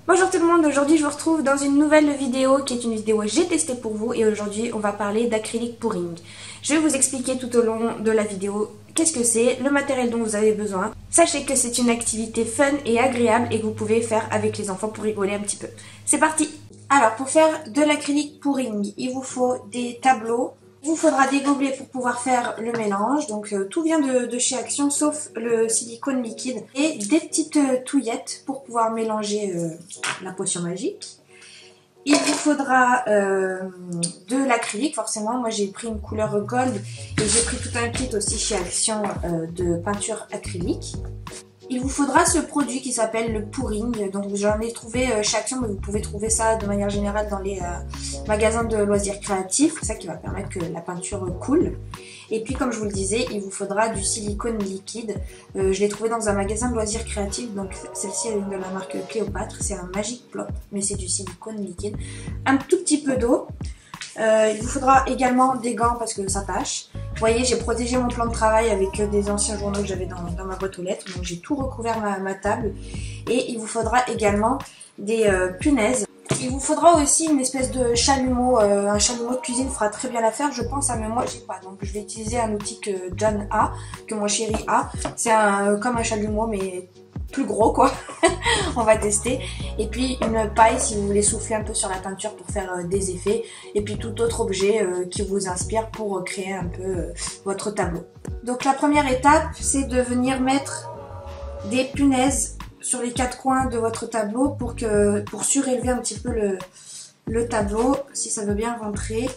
Bonjour tout le monde, aujourd'hui je vous retrouve dans une nouvelle vidéo qui est une vidéo que j'ai testée pour vous et aujourd'hui on va parler d'acrylique pouring. Je vais vous expliquer tout au long de la vidéo qu'est-ce que c'est, le matériel dont vous avez besoin. Sachez que c'est une activité fun et agréable et que vous pouvez faire avec les enfants pour rigoler un petit peu. C'est parti! Alors pour faire de l'acrylique pouring, il vous faut des tableaux. Il vous faudra des gobelets pour pouvoir faire le mélange, donc tout vient de chez Action sauf le silicone liquide et des petites touillettes pour pouvoir mélanger la potion magique. Il vous faudra de l'acrylique forcément, moi j'ai pris une couleur gold et j'ai pris tout un kit aussi chez Action de peinture acrylique. Il vous faudra ce produit qui s'appelle le pouring, donc j'en ai trouvé chez Action, mais vous pouvez trouver ça de manière générale dans les magasins de loisirs créatifs, c'est ça qui va permettre que la peinture coule. Et puis comme je vous le disais, il vous faudra du silicone liquide, je l'ai trouvé dans un magasin de loisirs créatifs, donc celle-ci elle vient de la marque Cléopâtre, c'est un Magic Plop, mais c'est du silicone liquide, un tout petit peu d'eau. Il vous faudra également des gants parce que ça tâche. Vous voyez, j'ai protégé mon plan de travail avec des anciens journaux que j'avais dans ma boîte aux lettres. Donc j'ai tout recouvert ma table. Et il vous faudra également des punaises. Il vous faudra aussi une espèce de chalumeau. Un chalumeau de cuisine fera très bien l'affaire, je pense, mais moi j'ai pas. Donc je vais utiliser un outil que John a, que mon chéri a. C'est comme un chalumeau mais plus gros quoi. On va tester. Et puis une paille si vous voulez souffler un peu sur la peinture pour faire des effets. Et puis tout autre objet qui vous inspire pour créer un peu votre tableau. Donc la première étape, c'est de venir mettre des punaises sur les quatre coins de votre tableau pour surélever un petit peu le tableau, si ça veut bien rentrer.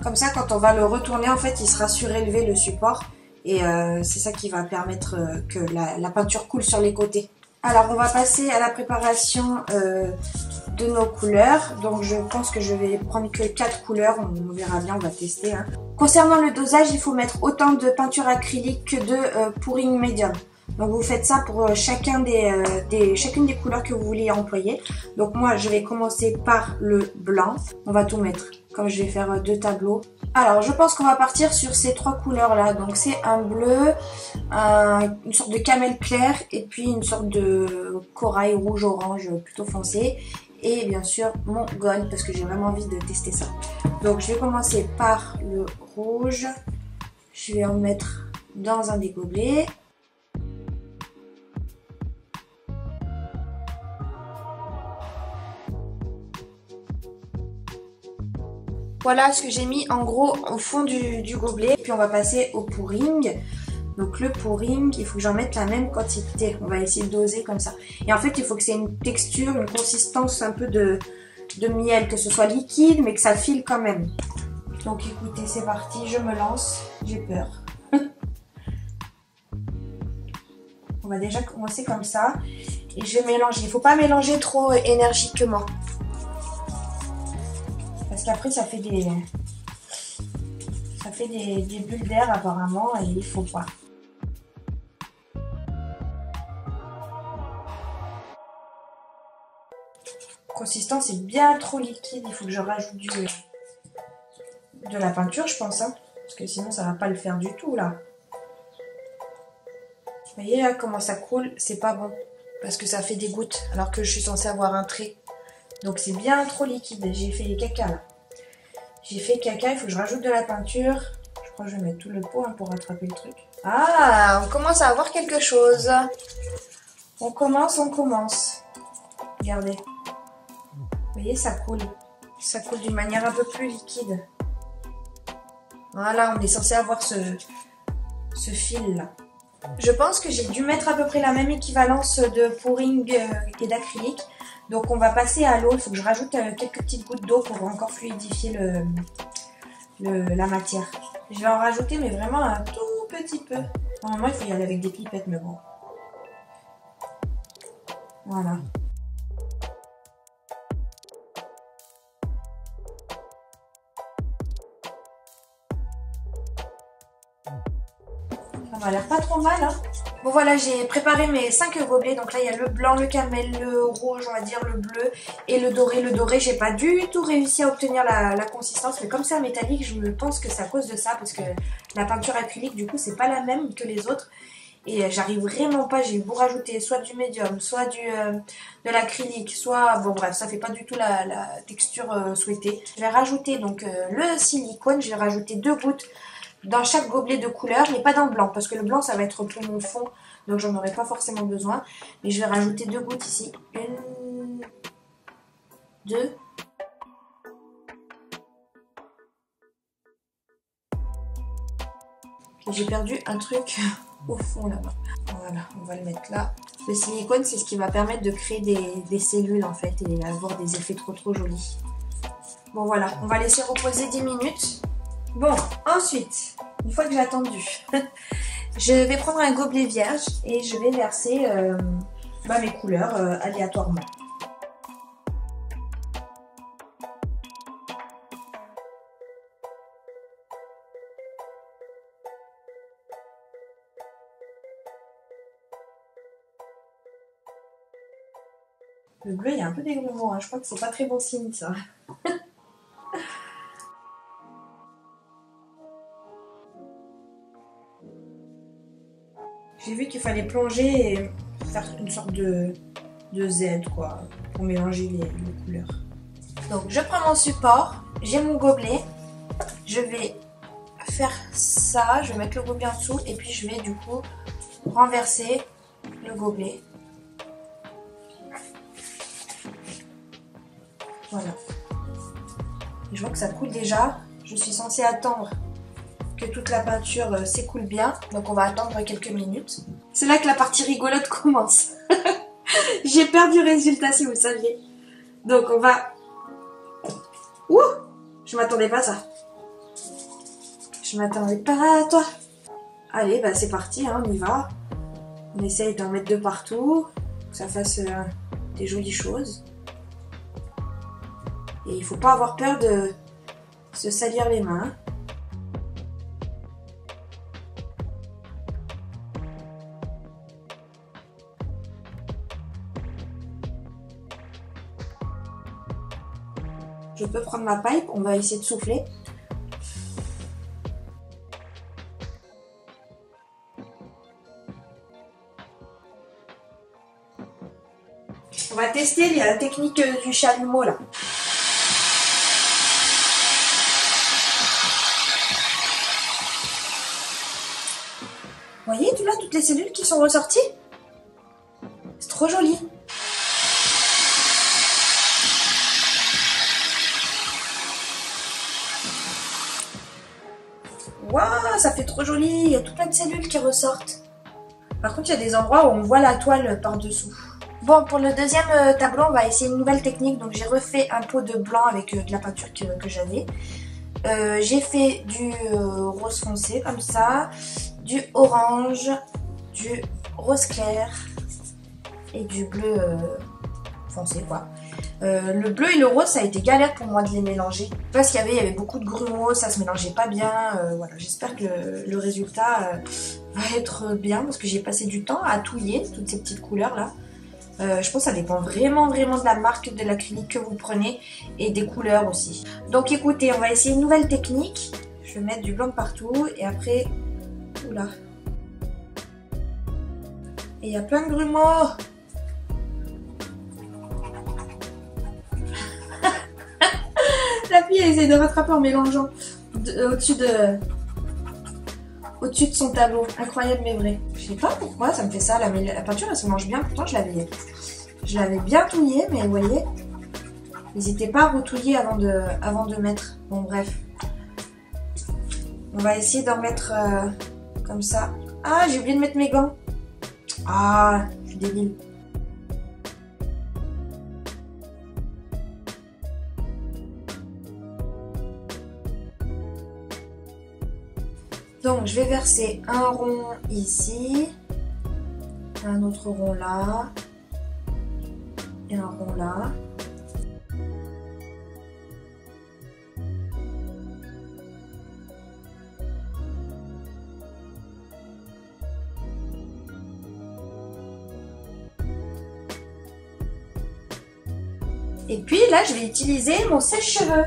Comme ça, quand on va le retourner, en fait, il sera surélevé le support. Et c'est ça qui va permettre que la peinture coule sur les côtés. Alors on va passer à la préparation de nos couleurs. Donc je pense que je vais prendre que 4 couleurs, on verra bien, on va tester. Hein. Concernant le dosage, il faut mettre autant de peinture acrylique que de pouring médium. Donc vous faites ça pour chacune des couleurs que vous voulez employer. Donc moi je vais commencer par le blanc. On va tout mettre, comme je vais faire 2 tableaux. Alors je pense qu'on va partir sur ces 3 couleurs là. Donc c'est un bleu, une sorte de camel clair et puis une sorte de corail rouge-orange plutôt foncé. Et bien sûr mon gold parce que j'ai vraiment envie de tester ça. Donc je vais commencer par le rouge. Je vais en mettre dans un des gobelets. Voilà ce que j'ai mis en gros au fond du gobelet. Puis on va passer au pouring. Donc le pouring, il faut que j'en mette la même quantité. On va essayer de doser comme ça. Et en fait, il faut que c'est une texture, une consistance un peu de miel. Que ce soit liquide, mais que ça file quand même. Donc écoutez, c'est parti, je me lance. J'ai peur. On va déjà commencer comme ça. Et je vais mélanger. Il ne faut pas mélanger trop énergiquement. Parce qu'après ça fait des bulles d'air apparemment et il faut pas. La consistance est bien trop liquide, il faut que je rajoute de la peinture je pense. Hein, parce que sinon ça va pas le faire du tout là. Vous voyez là comment ça coule, c'est pas bon. Parce que ça fait des gouttes alors que je suis censée avoir un trait. Donc c'est bien trop liquide, j'ai fait les caca là. J'ai fait caca, il faut que je rajoute de la peinture. Je crois que je vais mettre tout le pot hein, pour rattraper le truc. Ah, on commence à avoir quelque chose. On commence. Regardez. Vous voyez, ça coule. Ça coule d'une manière un peu plus liquide. Voilà, on est censé avoir ce fil là. Je pense que j'ai dû mettre à peu près la même équivalence de pouring et d'acrylique. Donc on va passer à l'eau, il faut que je rajoute quelques petites gouttes d'eau pour encore fluidifier la matière. Je vais en rajouter mais vraiment un tout petit peu. Normalement il faut y aller avec des pipettes mais bon. Voilà. Ça m'a l'air pas trop mal hein. Bon voilà, j'ai préparé mes 5 gobelets. Donc là, il y a le blanc, le camel, le rouge, on va dire, le bleu et le doré. Le doré, j'ai pas du tout réussi à obtenir la consistance. Mais comme c'est un métallique, je me pense que c'est à cause de ça. Parce que la peinture acrylique, du coup, c'est pas la même que les autres. Et j'arrive vraiment pas, j'ai beau rajouter soit du médium, soit de l'acrylique, soit... Bon bref, ça fait pas du tout la texture souhaitée. Je vais rajouter donc le silicone, je vais rajouter 2 gouttes dans chaque gobelet de couleur, mais pas dans le blanc, parce que le blanc ça va être pour mon fond, donc j'en aurai pas forcément besoin. Mais je vais rajouter 2 gouttes ici. 1, 2... J'ai perdu un truc au fond là-bas. Voilà, on va le mettre là. Le silicone, c'est ce qui va permettre de créer des cellules en fait et avoir des effets trop jolis. Bon voilà, on va laisser reposer 10 minutes. Bon, ensuite, une fois que j'ai attendu, je vais prendre un gobelet vierge et je vais verser mes couleurs aléatoirement. Le bleu, il y a un peu des grumeaux, hein. Je crois que c'est pas très bon signe, ça. J'ai vu qu'il fallait plonger et faire une sorte de Z, quoi, pour mélanger les couleurs. Donc, je prends mon support, j'ai mon gobelet. Je vais faire ça, je vais mettre le gobelet en dessous et puis je vais du coup renverser le gobelet. Voilà. Et je vois que ça coule déjà. Je suis censée attendre que toute la peinture s'écoule bien. Donc on va attendre quelques minutes. C'est là que la partie rigolote commence. J'ai perdu le résultat si vous saviez. Donc on va... Ouh! Je m'attendais pas à ça. Je m'attendais pas à toi. Allez, bah c'est parti, hein, on y va. On essaye d'en mettre de partout. Que ça fasse des jolies choses. Et il faut pas avoir peur de se salir les mains. Je peux prendre ma pipe, on va essayer de souffler. On va tester la technique du chalumeau là. Vous voyez là toutes les cellules qui sont ressorties? C'est trop joli. Waouh, ça fait trop joli. Il y a tout plein de cellules qui ressortent. Par contre, il y a des endroits où on voit la toile par-dessous. Bon, pour le deuxième tableau, on va essayer une nouvelle technique. Donc, j'ai refait un pot de blanc avec de la peinture que j'avais. J'ai fait du rose foncé comme ça, du orange, du rose clair et du bleu foncé quoi. Le bleu et le rose, ça a été galère pour moi de les mélanger parce qu'il y avait beaucoup de grumeaux, ça se mélangeait pas bien. Voilà, j'espère que le résultat va être bien parce que j'ai passé du temps à touiller toutes ces petites couleurs là. Je pense que ça dépend vraiment de la marque de l'acrylique que vous prenez et des couleurs aussi. Donc écoutez, on va essayer une nouvelle technique. Je vais mettre du blanc partout et après... Oula. Et il y a plein de grumeaux. La fille elle essaie de rattraper en mélangeant au-dessus de son tableau. Incroyable mais vrai. Je sais pas pourquoi ça me fait ça. La peinture elle se mange bien. Pourtant je l'avais bien touillée. Mais vous voyez, n'hésitez pas à retouiller avant de mettre. Bon bref. On va essayer d'en mettre comme ça. Ah, j'ai oublié de mettre mes gants. Ah, je suis débile. Donc, je vais verser un rond ici, un autre rond là, et un rond là. Et puis là, je vais utiliser mon sèche-cheveux.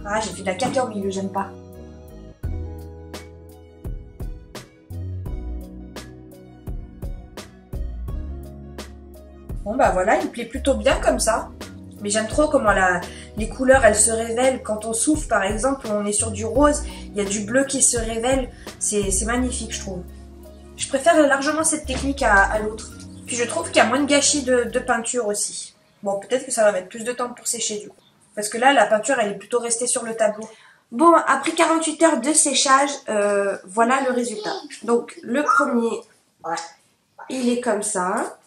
Ah, j'ai fait de la caca au milieu, j'aime pas. Bon bah voilà, il me plaît plutôt bien comme ça. Mais j'aime trop comment les couleurs elles se révèlent. Quand on souffle par exemple, on est sur du rose, il y a du bleu qui se révèle. C'est magnifique je trouve. Je préfère largement cette technique à l'autre. Puis je trouve qu'il y a moins de gâchis de peinture aussi. Bon, peut-être que ça va mettre plus de temps pour sécher du coup. Parce que là, la peinture elle est plutôt restée sur le tableau. Bon, après 48 heures de séchage, voilà le résultat. Donc le premier, il est comme ça.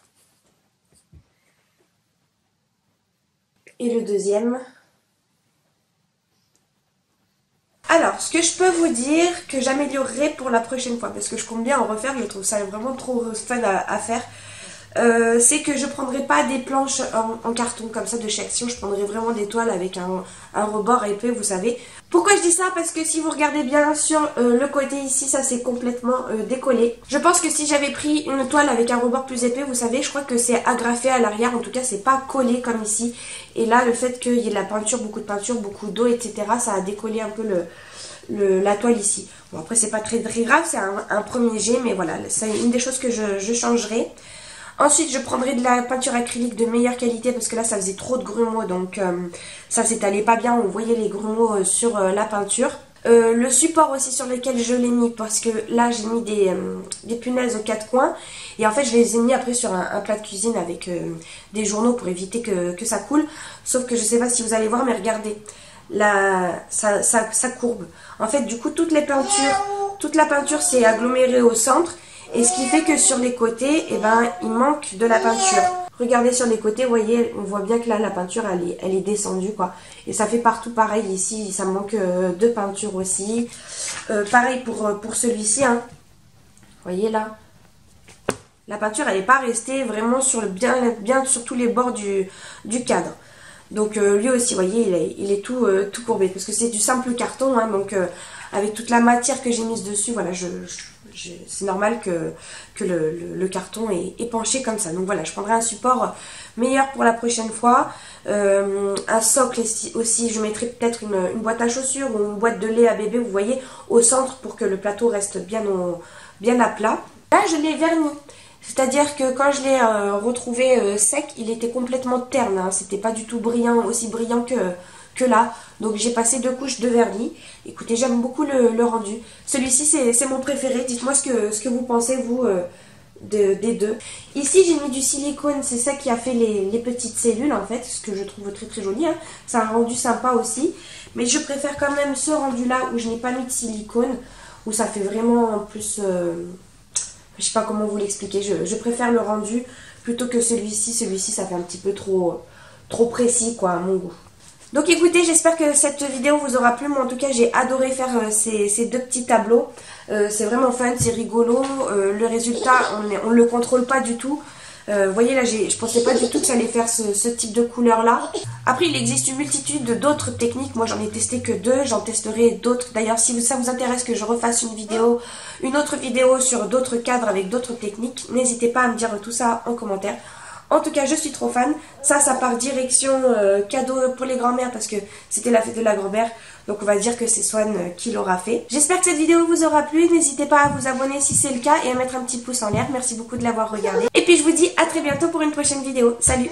Et le deuxième. Alors, ce que je peux vous dire que j'améliorerai pour la prochaine fois, parce que je compte bien en refaire, je trouve ça vraiment trop fun à faire, c'est que je prendrai pas des planches en carton comme ça de chez Action, je prendrai vraiment des toiles avec un rebord épais, vous savez. Pourquoi je dis ça? Parce que si vous regardez bien sur le côté ici, ça s'est complètement décollé. Je pense que si j'avais pris une toile avec un rebord plus épais, vous savez, je crois que c'est agrafé à l'arrière, en tout cas c'est pas collé comme ici. Et là, le fait qu'il y ait de la peinture, beaucoup de peinture, beaucoup d'eau, etc., ça a décollé un peu la toile ici. Bon, après c'est pas très grave, c'est un premier jet, mais voilà, c'est une des choses que je changerai. Ensuite, je prendrai de la peinture acrylique de meilleure qualité parce que là, ça faisait trop de grumeaux. Donc, ça s'étalait pas bien. On voyait les grumeaux sur la peinture. Le support aussi sur lequel je l'ai mis parce que là, j'ai mis des punaises aux quatre coins. Et en fait, je les ai mis après sur un plat de cuisine avec des journaux pour éviter que ça coule. Sauf que je sais pas si vous allez voir, mais regardez. Là, ça courbe. En fait, du coup, toute la peinture s'est agglomérée au centre. Et ce qui fait que sur les côtés, eh ben, il manque de la peinture. Regardez sur les côtés, vous voyez, on voit bien que là, la peinture, elle est descendue, quoi. Et ça fait partout pareil. Ici, ça manque de peinture aussi. Pareil pour celui-ci, hein. Vous voyez là. La peinture, elle n'est pas restée vraiment bien sur tous les bords du cadre. Donc lui aussi, vous voyez, il est tout courbé. Parce que c'est du simple carton, hein, donc avec toute la matière que j'ai mise dessus, voilà, c'est normal que le carton est penché comme ça. Donc voilà, je prendrai un support meilleur pour la prochaine fois. Un socle aussi, je mettrai peut-être une boîte à chaussures ou une boîte de lait à bébé, vous voyez, au centre pour que le plateau reste bien à plat. Là, je l'ai verni. C'est-à-dire que quand je l'ai retrouvé sec, il était complètement terne. Hein. C'était pas du tout brillant, aussi brillant que là. Donc j'ai passé 2 couches de vernis. Écoutez, j'aime beaucoup le rendu. Celui-ci, c'est mon préféré. Dites-moi ce que vous pensez, vous, des deux. Ici, j'ai mis du silicone. C'est ça qui a fait les petites cellules, en fait. Ce que je trouve très très joli. Hein. C'est un rendu sympa aussi. Mais je préfère quand même ce rendu-là où je n'ai pas mis de silicone. Où ça fait vraiment plus... je sais pas comment vous l'expliquer, je préfère le rendu plutôt que celui-ci. Celui-ci, ça fait un petit peu trop précis, quoi, à mon goût. Donc écoutez, j'espère que cette vidéo vous aura plu. Moi, en tout cas, j'ai adoré faire ces 2 petits tableaux. C'est vraiment fun, c'est rigolo. Le résultat, on ne le contrôle pas du tout. Vous voyez là, je pensais pas du tout que ça allait faire ce type de couleur là. Après, il existe une multitude d'autres techniques. Moi, j'en ai testé que 2. J'en testerai d'autres. D'ailleurs, si ça vous intéresse que je refasse une autre vidéo sur d'autres cadres avec d'autres techniques, n'hésitez pas à me dire tout ça en commentaire. En tout cas, je suis trop fan. Ça part direction cadeau pour les grand-mères parce que c'était la fête de la grand-mère. Donc on va dire que c'est Swan qui l'aura fait. J'espère que cette vidéo vous aura plu. N'hésitez pas à vous abonner si c'est le cas et à mettre un petit pouce en l'air. Merci beaucoup de l'avoir regardé. Et puis je vous dis à très bientôt pour une prochaine vidéo. Salut!